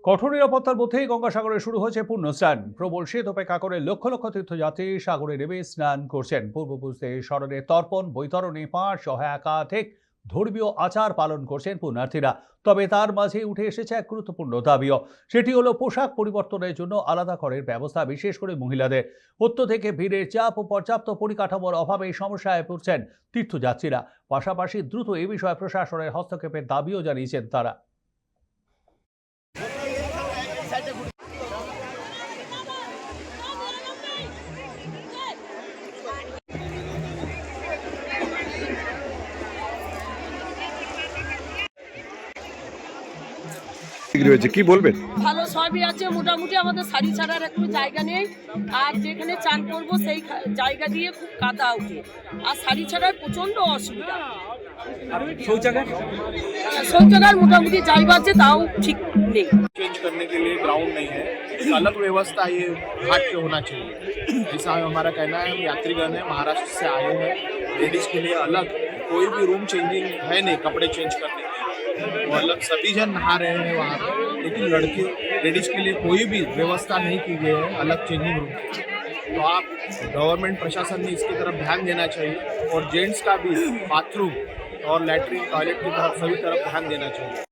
কঠোর নিরাপত্তার মধ্যেই গঙ্গাসাগরে শুরু হয়েছে পূর্ণ স্নান। প্রবল শীত উপেক্ষা করে লক্ষ লক্ষ তীর্থযাত্রী সাগরে নেমে স্নান করছেন। পূর্বপুরুষদের স্মরণে তর্পণ, বৈতরণী পাঠ সহ একাধিক ধর্মীয় আচার পালন করছেন পুণ্যার্থীরা। তবে তার মাঝে উঠে এসেছে এক গুরুত্বপূর্ণ দাবিও। সেটি হলো পোশাক পরিবর্তনের জন্য আলাদা ঘরের ব্যবস্থা, বিশেষ করে মহিলাদের। থেকে ভিড়ের চাপ ও পর্যাপ্ত পরিকাঠামোর অভাবে সমস্যায় পড়ছেন তীর্থযাত্রীরা। পাশাপাশি দ্রুত এ বিষয়ে প্রশাসনের হস্তক্ষেপের দাবিও জানিয়েছেন তারা। কি বলবেন? ভালো সবই আছে, মোটামুটি আমাদের শাড়ি ছাড়ার একটু জায়গা নেই। আর যেখানে চান করব সেই জায়গা দিয়ে খুব কাদা উঠে, আর শাড়ি ছাড়ার প্রচন্ড অসুবিধা। শৌচাগার মোটামুটি জায়গা আছে, তাও ঠিক নেই। चेंज करने के लिए ग्राउंड नहीं है, एक अलग व्यवस्था ये घाट पे होना चाहिए, ऐसा हमारा कहना है। हम यात्रीगण हैं, महाराष्ट्र से आए हैं, लेडीज के लिए अलग कोई भी रूम चेंजिंग है नहीं, कपड़े चेंज करने के लिए वो अलग। सभी जन नहा रहे हैं वहाँ पे, लेकिन लड़के लेडीज के लिए कोई भी व्यवस्था नहीं की गई है अलग चेंजिंग रूम की। तो आप गवर्नमेंट प्रशासन ने इसकी तरफ ध्यान देना चाहिए, और जेंट्स का भी बाथरूम और लैट्रिन टॉयलेट की तरफ सभी तरफ ध्यान देना चाहिए।